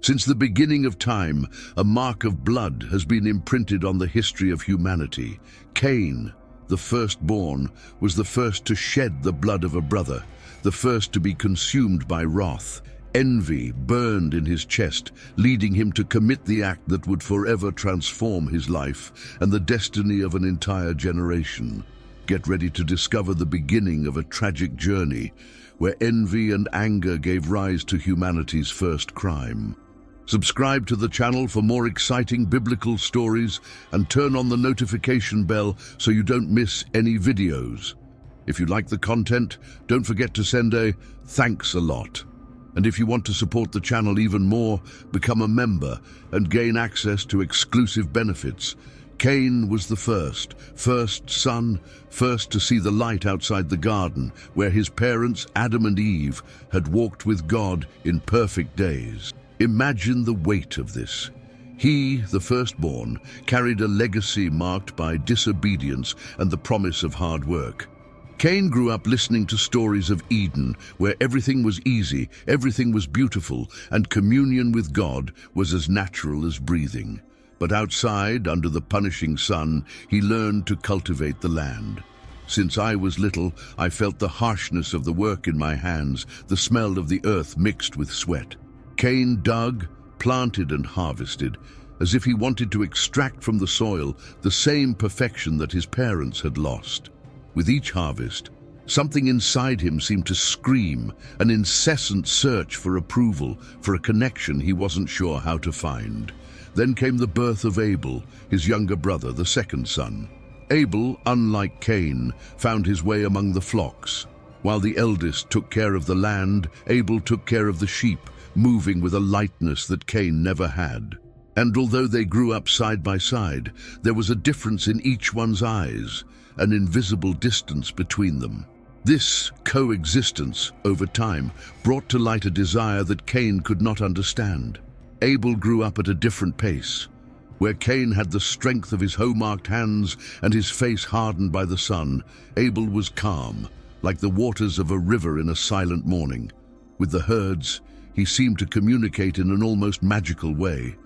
Since the beginning of time, a mark of blood has been imprinted on the history of humanity. Cain, the firstborn, was the first to shed the blood of a brother, the first to be consumed by wrath. Envy burned in his chest, leading him to commit the act that would forever transform his life and the destiny of an entire generation. Get ready to discover the beginning of a tragic journey where envy and anger gave rise to humanity's first crime. Subscribe to the channel for more exciting biblical stories and turn on the notification bell so you don't miss any videos. If you like the content, don't forget to send a thanks a lot. And if you want to support the channel even more, become a member and gain access to exclusive benefits. Cain was the first son, first to see the light outside the garden where his parents, Adam and Eve, had walked with God in perfect days. Imagine the weight of this. He, the firstborn, carried a legacy marked by disobedience and the promise of hard work. Cain grew up listening to stories of Eden, where everything was easy, everything was beautiful, and communion with God was as natural as breathing. But outside, under the punishing sun, he learned to cultivate the land. Since I was little, I felt the harshness of the work in my hands, the smell of the earth mixed with sweat. Cain dug, planted and harvested, as if he wanted to extract from the soil the same perfection that his parents had lost. With each harvest, something inside him seemed to scream, an incessant search for approval, for a connection he wasn't sure how to find. Then came the birth of Abel, his younger brother, the second son. Abel, unlike Cain, found his way among the flocks. While the eldest took care of the land, Abel took care of the sheep, moving with a lightness that Cain never had. And although they grew up side by side, there was a difference in each one's eyes, an invisible distance between them. This coexistence, over time, brought to light a desire that Cain could not understand. Abel grew up at a different pace. Where Cain had the strength of his hoe-marked hands and his face hardened by the sun, Abel was calm, like the waters of a river in a silent morning. With the herds, he seemed to communicate in an almost magical way.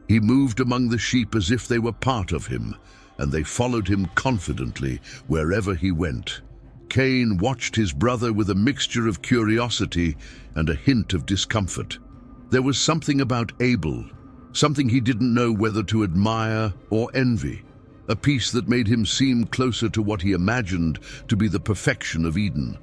He moved among the sheep as if they were part of him, and they followed him confidently wherever he went. Cain watched his brother with a mixture of curiosity and a hint of discomfort. There was something about Abel, something he didn't know whether to admire or envy, a piece that made him seem closer to what he imagined to be the perfection of Eden.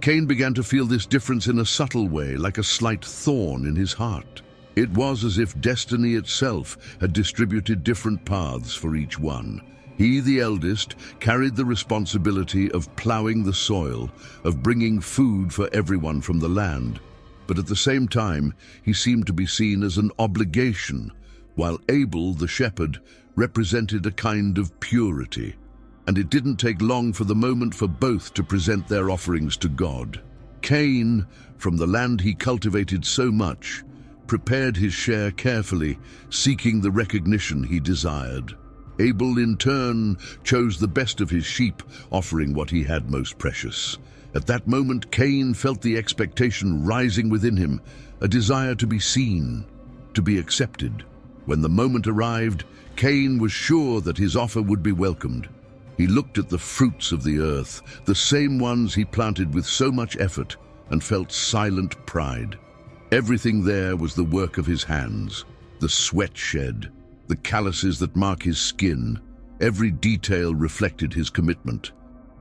Cain began to feel this difference in a subtle way, like a slight thorn in his heart. It was as if destiny itself had distributed different paths for each one. He, the eldest, carried the responsibility of plowing the soil, of bringing food for everyone from the land. But at the same time, he seemed to be seen as an obligation, while Abel, the shepherd, represented a kind of purity. And it didn't take long for the moment for both to present their offerings to God. Cain, from the land he cultivated so much, prepared his share carefully, seeking the recognition he desired. Abel, in turn, chose the best of his sheep, offering what he had most precious. At that moment, Cain felt the expectation rising within him, a desire to be seen, to be accepted. When the moment arrived, Cain was sure that his offer would be welcomed. He looked at the fruits of the earth, the same ones he planted with so much effort, and felt silent pride. Everything there was the work of his hands, the sweat shed, the calluses that mark his skin. Every detail reflected his commitment.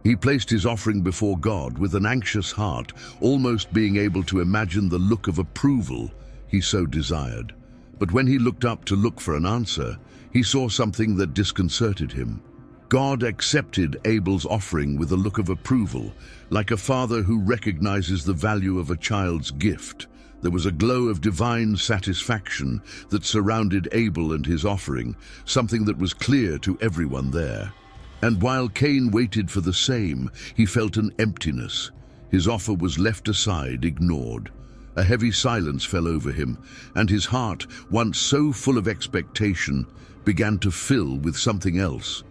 He placed his offering before God with an anxious heart, almost being able to imagine the look of approval he so desired. But when he looked up to look for an answer, he saw something that disconcerted him. God accepted Abel's offering with a look of approval, like a father who recognizes the value of a child's gift. There was a glow of divine satisfaction that surrounded Abel and his offering, something that was clear to everyone there. And while Cain waited for the same, he felt an emptiness. His offer was left aside, ignored. A heavy silence fell over him, and his heart, once so full of expectation, began to fill with something else.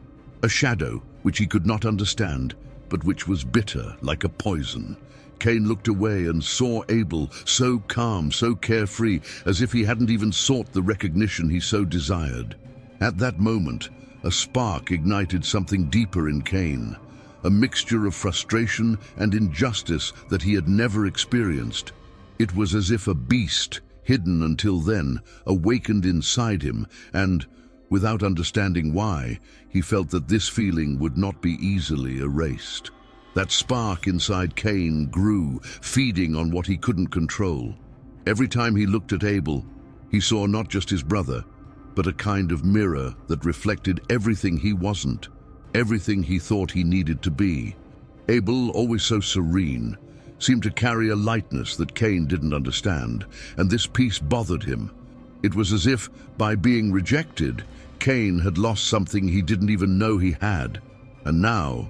A shadow which he could not understand, but which was bitter like a poison. Cain looked away and saw Abel, so calm, so carefree, as if he hadn't even sought the recognition he so desired. At that moment, a spark ignited something deeper in Cain, a mixture of frustration and injustice that he had never experienced. It was as if a beast, hidden until then, awakened inside him, and, without understanding why, he felt that this feeling would not be easily erased. That spark inside Cain grew, feeding on what he couldn't control. Every time he looked at Abel, he saw not just his brother, but a kind of mirror that reflected everything he wasn't, everything he thought he needed to be. Abel, always so serene, seemed to carry a lightness that Cain didn't understand, and this peace bothered him. It was as if, by being rejected, Cain had lost something he didn't even know he had. And now,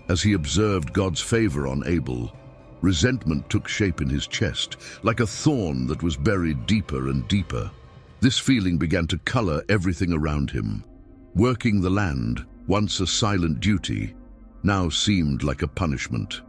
as he observed God's favor on Abel, resentment took shape in his chest, like a thorn that was buried deeper and deeper. This feeling began to color everything around him. Working the land, once a silent duty, now seemed like a punishment.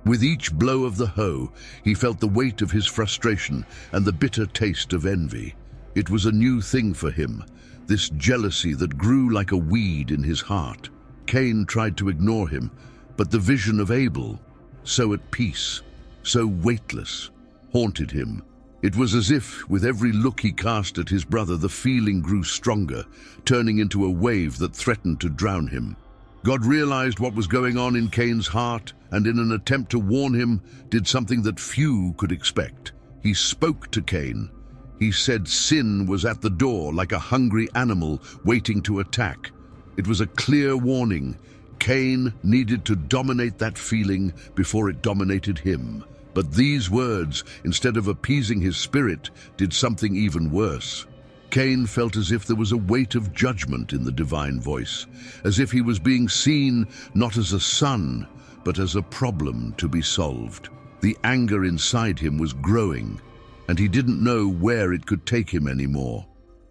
With each blow of the hoe, he felt the weight of his frustration and the bitter taste of envy. It was a new thing for him, this jealousy that grew like a weed in his heart. Cain tried to ignore him, but the vision of Abel, so at peace, so weightless, haunted him. It was as if, with every look he cast at his brother, the feeling grew stronger, turning into a wave that threatened to drown him. God realized what was going on in Cain's heart, and in an attempt to warn him, did something that few could expect. He spoke to Cain. He said sin was at the door like a hungry animal waiting to attack. It was a clear warning. Cain needed to dominate that feeling before it dominated him. But these words, instead of appeasing his spirit, did something even worse. Cain felt as if there was a weight of judgment in the divine voice, as if he was being seen not as a son, but as a problem to be solved. The anger inside him was growing, and he didn't know where it could take him anymore.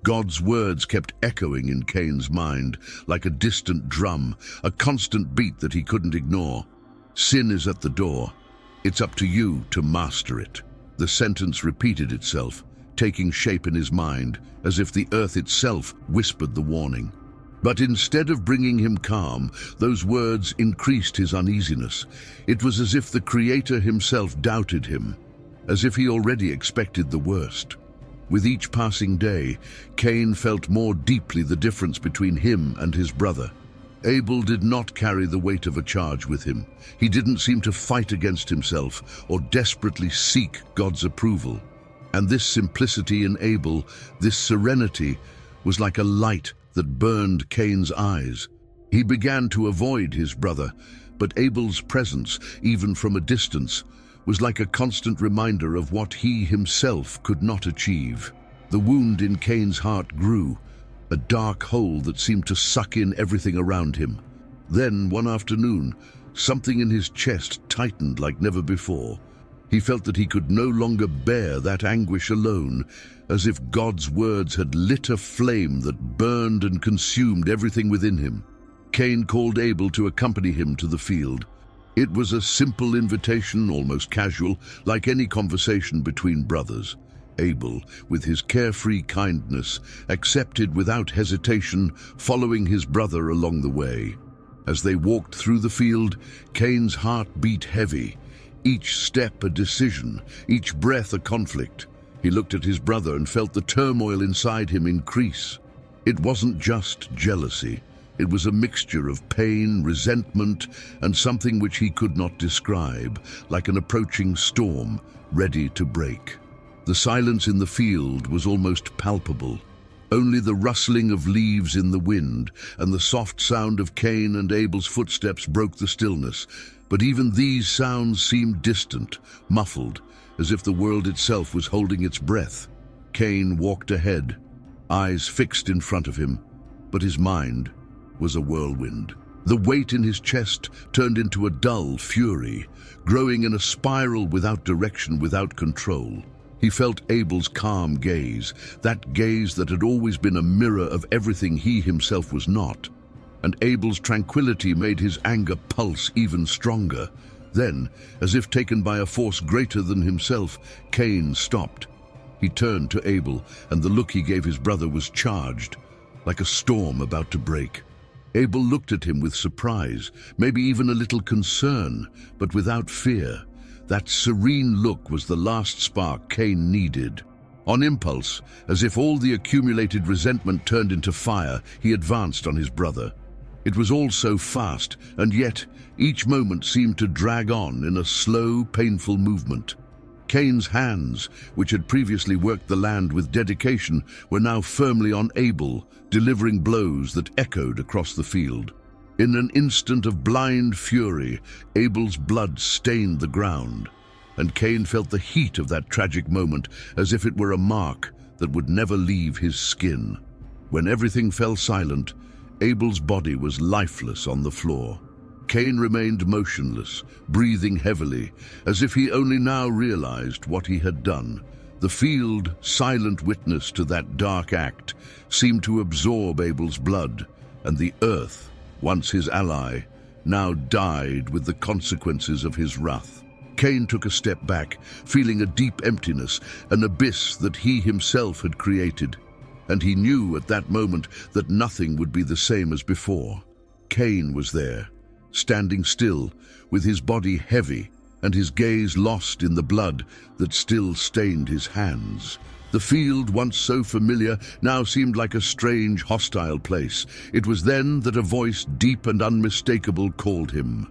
God's words kept echoing in Cain's mind like a distant drum, a constant beat that he couldn't ignore. Sin is at the door. It's up to you to master it. The sentence repeated itself, taking shape in his mind, as if the earth itself whispered the warning. But instead of bringing him calm, those words increased his uneasiness. It was as if the Creator himself doubted him, as if he already expected the worst. With each passing day, Cain felt more deeply the difference between him and his brother. Abel did not carry the weight of a charge with him. He didn't seem to fight against himself or desperately seek God's approval. And this simplicity in Abel, this serenity, was like a light that burned Cain's eyes. He began to avoid his brother, but Abel's presence, even from a distance, was like a constant reminder of what he himself could not achieve. The wound in Cain's heart grew, a dark hole that seemed to suck in everything around him. Then, one afternoon, something in his chest tightened like never before. He felt that he could no longer bear that anguish alone, as if God's words had lit a flame that burned and consumed everything within him. Cain called Abel to accompany him to the field. It was a simple invitation, almost casual, like any conversation between brothers. Abel, with his carefree kindness, accepted without hesitation, following his brother along the way. As they walked through the field, Cain's heart beat heavy, each step a decision, each breath a conflict. He looked at his brother and felt the turmoil inside him increase. It wasn't just jealousy. It was a mixture of pain, resentment, and something which he could not describe, like an approaching storm, ready to break. The silence in the field was almost palpable. Only the rustling of leaves in the wind and the soft sound of Cain and Abel's footsteps broke the stillness. But even these sounds seemed distant, muffled, as if the world itself was holding its breath. Cain walked ahead, eyes fixed in front of him, but his mind was a whirlwind. The weight in his chest turned into a dull fury, growing in a spiral without direction, without control. He felt Abel's calm gaze, that gaze that had always been a mirror of everything he himself was not. And Abel's tranquility made his anger pulse even stronger. Then, as if taken by a force greater than himself, Cain stopped. He turned to Abel, and the look he gave his brother was charged, like a storm about to break. Abel looked at him with surprise, maybe even a little concern, but without fear. That serene look was the last spark Cain needed. On impulse, as if all the accumulated resentment turned into fire, he advanced on his brother. It was all so fast, and yet each moment seemed to drag on in a slow, painful movement. Cain's hands, which had previously worked the land with dedication, were now firmly on Abel, delivering blows that echoed across the field. In an instant of blind fury, Abel's blood stained the ground, and Cain felt the heat of that tragic moment as if it were a mark that would never leave his skin. When everything fell silent, Abel's body was lifeless on the floor. Cain remained motionless, breathing heavily, as if he only now realized what he had done. The field, silent witness to that dark act, seemed to absorb Abel's blood, and the earth, once his ally, now died with the consequences of his wrath. Cain took a step back, feeling a deep emptiness, an abyss that he himself had created. And he knew at that moment that nothing would be the same as before. Cain was there, standing still, with his body heavy and his gaze lost in the blood that still stained his hands. The field, once so familiar, now seemed like a strange, hostile place. It was then that a voice deep and unmistakable called him.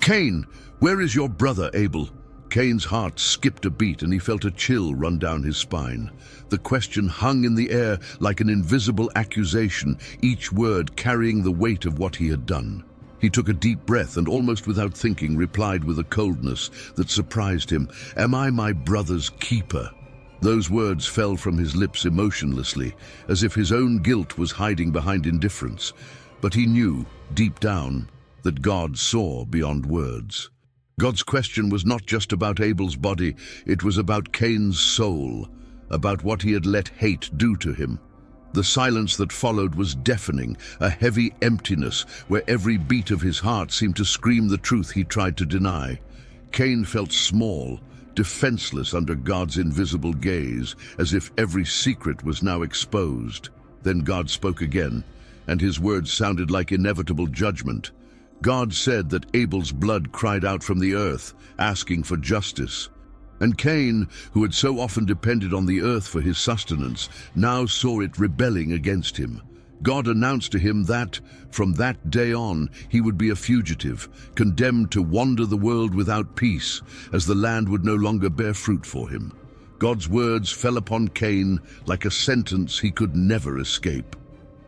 "Cain, where is your brother Abel?" Cain's heart skipped a beat and he felt a chill run down his spine. The question hung in the air like an invisible accusation, each word carrying the weight of what he had done. He took a deep breath and, almost without thinking, replied with a coldness that surprised him, "Am I my brother's keeper?" Those words fell from his lips emotionlessly, as if his own guilt was hiding behind indifference. But he knew, deep down, that God saw beyond words. God's question was not just about Abel's body, it was about Cain's soul, about what he had let hate do to him. The silence that followed was deafening, a heavy emptiness where every beat of his heart seemed to scream the truth he tried to deny. Cain felt small, defenseless under God's invisible gaze, as if every secret was now exposed. Then God spoke again, and his words sounded like inevitable judgment. God said that Abel's blood cried out from the earth, asking for justice. And Cain, who had so often depended on the earth for his sustenance, now saw it rebelling against him. God announced to him that, from that day on, he would be a fugitive, condemned to wander the world without peace, as the land would no longer bear fruit for him. God's words fell upon Cain like a sentence he could never escape.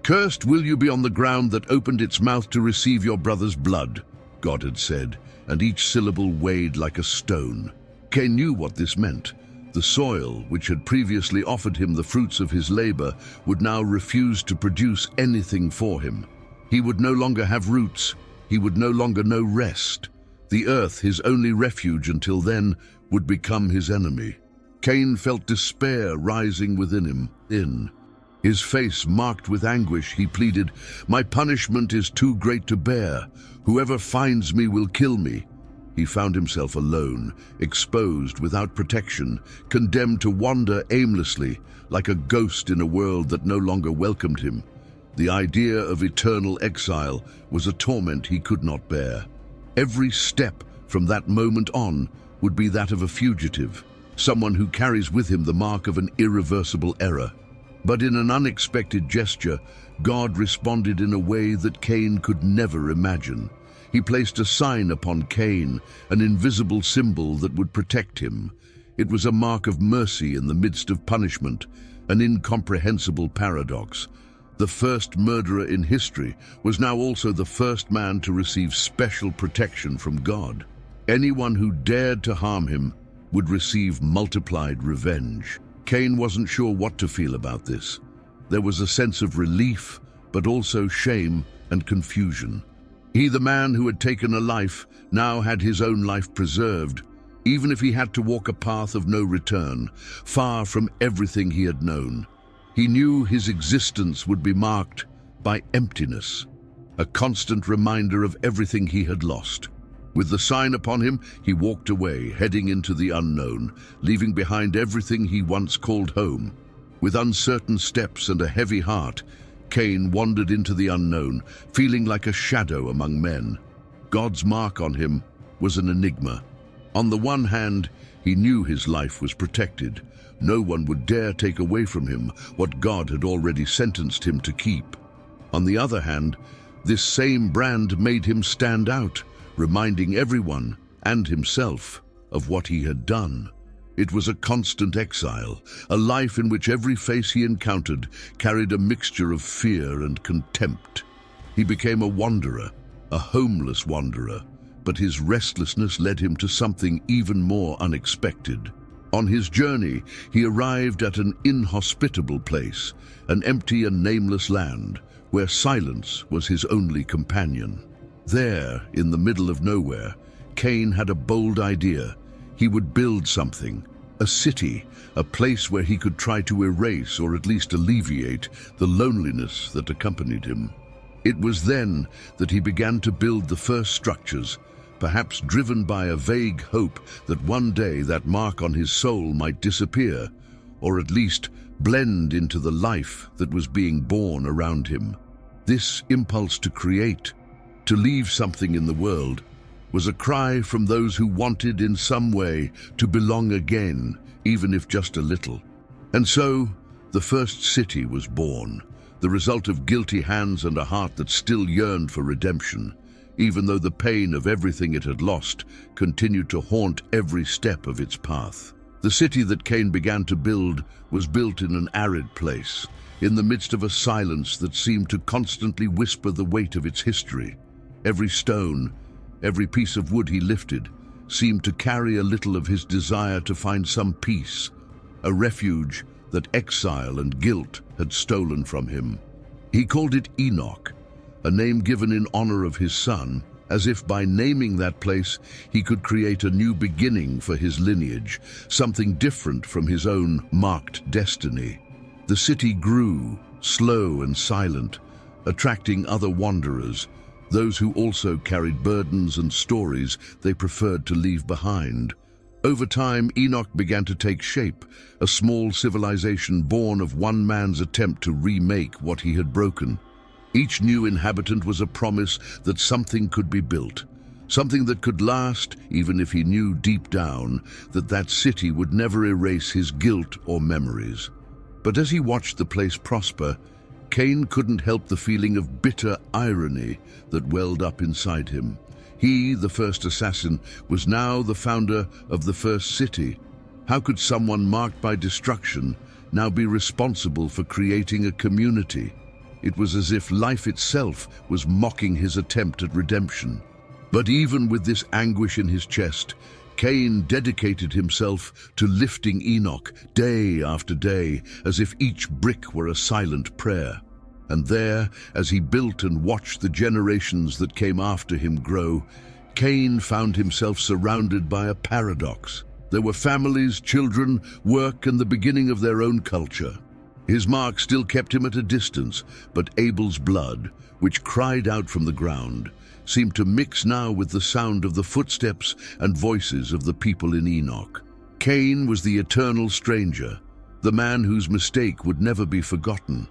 "Cursed will you be on the ground that opened its mouth to receive your brother's blood," God had said, and each syllable weighed like a stone. Cain knew what this meant. The soil, which had previously offered him the fruits of his labor, would now refuse to produce anything for him. He would no longer have roots. He would no longer know rest. The earth, his only refuge until then, would become his enemy. Cain felt despair rising within him. His face marked with anguish, he pleaded, "My punishment is too great to bear. Whoever finds me will kill me." He found himself alone, exposed without protection, condemned to wander aimlessly, like a ghost in a world that no longer welcomed him. The idea of eternal exile was a torment he could not bear. Every step from that moment on would be that of a fugitive, someone who carries with him the mark of an irreversible error. But in an unexpected gesture, God responded in a way that Cain could never imagine. He placed a sign upon Cain, an invisible symbol that would protect him. It was a mark of mercy in the midst of punishment, an incomprehensible paradox. The first murderer in history was now also the first man to receive special protection from God. Anyone who dared to harm him would receive multiplied revenge. Cain wasn't sure what to feel about this. There was a sense of relief, but also shame and confusion. He, the man who had taken a life, now had his own life preserved, even if he had to walk a path of no return, far from everything he had known. He knew his existence would be marked by emptiness, a constant reminder of everything he had lost. With the sign upon him, he walked away, heading into the unknown, leaving behind everything he once called home. With uncertain steps and a heavy heart, CAIN wandered into the unknown, feeling like a shadow among men. God's mark on him was an enigma. On the one hand, he knew his life was protected. No one would dare take away from him what God had already sentenced him to keep. On the other hand, this same brand made him stand out, reminding everyone and himself of what he had done. It was a constant exile, a life in which every face he encountered carried a mixture of fear and contempt. He became a wanderer, a homeless wanderer, but his restlessness led him to something even more unexpected. On his journey, he arrived at an inhospitable place, an empty and nameless land, where silence was his only companion. There, in the middle of nowhere, CAIN had a bold idea. He would build something, a city, a place where he could try to erase or at least alleviate the loneliness that accompanied him. It was then that he began to build the first structures, perhaps driven by a vague hope that one day that mark on his soul might disappear, or at least blend into the life that was being born around him. This impulse to create, to leave something in the world, was a cry from those who wanted in some way to belong again, even if just a little. And so, the first city was born, the result of guilty hands and a heart that still yearned for redemption, even though the pain of everything it had lost continued to haunt every step of its path. The city that CAIN began to build was built in an arid place, in the midst of a silence that seemed to constantly whisper the weight of its history. Every stone, every piece of wood he lifted, seemed to carry a little of his desire to find some peace, a refuge that exile and guilt had stolen from him. He called it Enoch, a name given in honor of his son, as if by naming that place he could create a new beginning for his lineage, something different from his own marked destiny. The city grew, slow and silent, attracting other wanderers, those who also carried burdens and stories they preferred to leave behind. Over time, Enoch began to take shape, a small civilization born of one man's attempt to remake what he had broken. Each new inhabitant was a promise that something could be built, something that could last, even if he knew deep down that that city would never erase his guilt or memories. But as he watched the place prosper, CAIN couldn't help the feeling of bitter irony that welled up inside him. He, the first assassin, was now the founder of the first city. How could someone marked by destruction now be responsible for creating a community? It was as if life itself was mocking his attempt at redemption. But even with this anguish in his chest, CAIN dedicated himself to lifting Enoch day after day, as if each brick were a silent prayer. And there, as he built and watched the generations that came after him grow, CAIN found himself surrounded by a paradox. There were families, children, work, and the beginning of their own culture. His mark still kept him at a distance, but Abel's blood, which cried out from the ground, seemed to mix now with the sound of the footsteps and voices of the people in Enoch. CAIN was the eternal stranger, the man whose mistake would never be forgotten,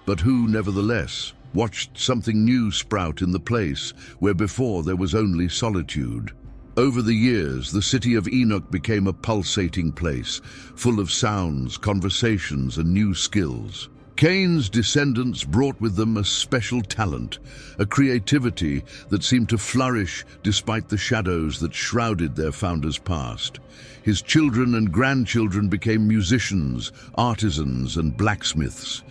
but who, nevertheless, watched something new sprout in the place where before there was only solitude. Over the years, the city of Enoch became a pulsating place, full of sounds, conversations, and new skills. CAIN's descendants brought with them a special talent, a creativity that seemed to flourish despite the shadows that shrouded their founder's past. His children and grandchildren became musicians, artisans, and blacksmiths.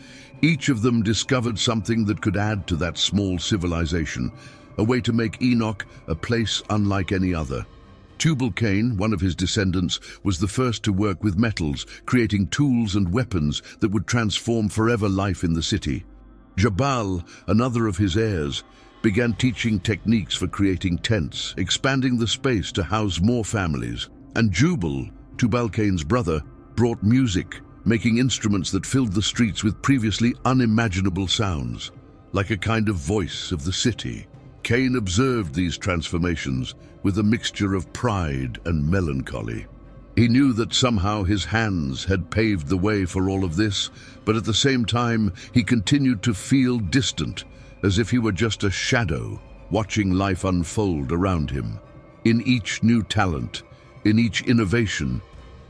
Each of them discovered something that could add to that small civilization, a way to make Enoch a place unlike any other. Tubal-Cain, one of his descendants, was the first to work with metals, creating tools and weapons that would transform forever life in the city. Jabal, another of his heirs, began teaching techniques for creating tents, expanding the space to house more families. And Jubal, Tubal-Cain's brother, brought music, making instruments that filled the streets with previously unimaginable sounds, like a kind of voice of the city. CAIN observed these transformations, with a mixture of pride and melancholy. He knew that somehow his hands had paved the way for all of this, but at the same time he continued to feel distant, as if he were just a shadow watching life unfold around him. In each new talent, in each innovation,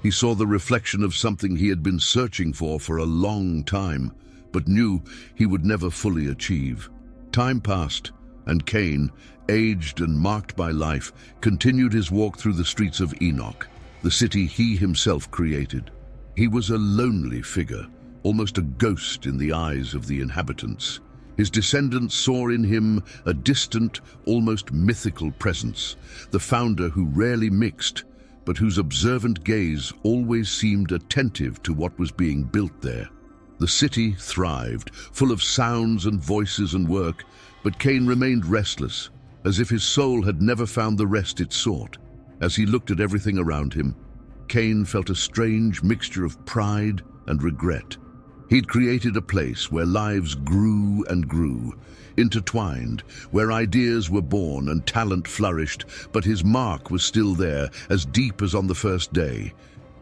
he saw the reflection of something he had been searching for a long time, but knew he would never fully achieve. Time passed, and Cain, aged and marked by life, continued his walk through the streets of Enoch, the city he himself created. He was a lonely figure, almost a ghost in the eyes of the inhabitants. His descendants saw in him a distant, almost mythical presence, the founder who rarely mixed, but whose observant gaze always seemed attentive to what was being built there. The city thrived, full of sounds and voices and work, but Cain remained restless, as if his soul had never found the rest it sought. As he looked at everything around him, Cain felt a strange mixture of pride and regret. He'd created a place where lives grew and grew, intertwined, where ideas were born and talent flourished, but his mark was still there, as deep as on the first day.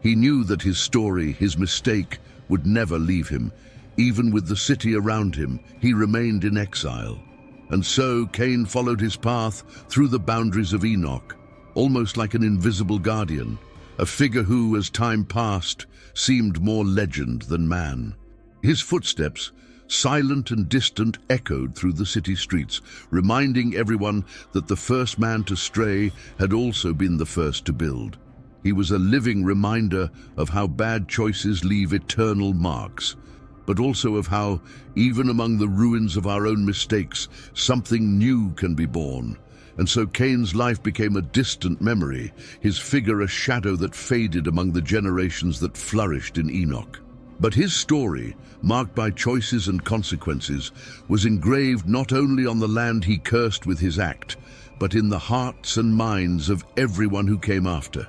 He knew that his story, his mistake, would never leave him. Even with the city around him, he remained in exile. And so Cain followed his path through the boundaries of Enoch, almost like an invisible guardian, a figure who, as time passed, seemed more legend than man. His footsteps, silent and distant, echoed through the city streets, reminding everyone that the first man to stray had also been the first to build. He was a living reminder of how bad choices leave eternal marks, but also of how, even among the ruins of our own mistakes, something new can be born. And so Cain's life became a distant memory, his figure a shadow that faded among the generations that flourished in Enoch. But his story, marked by choices and consequences, was engraved not only on the land he cursed with his act, but in the hearts and minds of everyone who came after.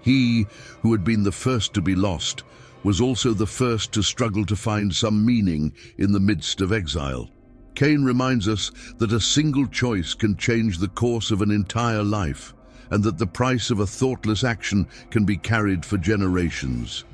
He, who had been the first to be lost, was also the first to struggle to find some meaning in the midst of exile. Cain reminds us that a single choice can change the course of an entire life, and that the price of a thoughtless action can be carried for generations.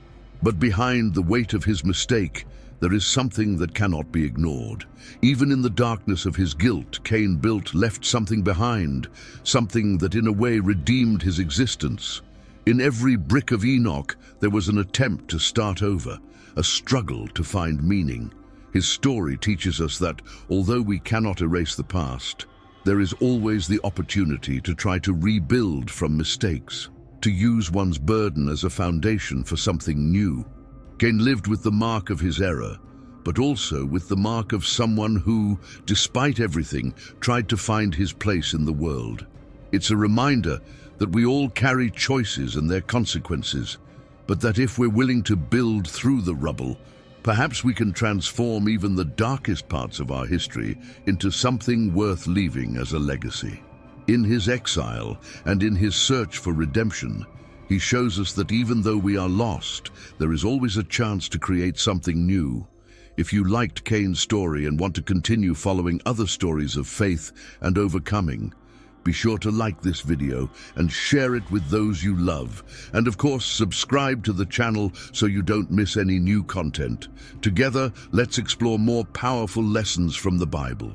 But behind the weight of his mistake, there is something that cannot be ignored. Even in the darkness of his guilt, Cain left something behind, something that in a way redeemed his existence. In every brick of Enoch, there was an attempt to start over, a struggle to find meaning. His story teaches us that, although we cannot erase the past, there is always the opportunity to try to rebuild from mistakes, to use one's burden as a foundation for something new. Cain lived with the mark of his error, but also with the mark of someone who, despite everything, tried to find his place in the world. It's a reminder that we all carry choices and their consequences, but that if we're willing to build through the rubble, perhaps we can transform even the darkest parts of our history into something worth leaving as a legacy. In his exile and in his search for redemption, he shows us that even though we are lost, there is always a chance to create something new. If you liked Cain's story and want to continue following other stories of faith and overcoming, be sure to like this video and share it with those you love. And of course, subscribe to the channel so you don't miss any new content. Together, let's explore more powerful lessons from the Bible.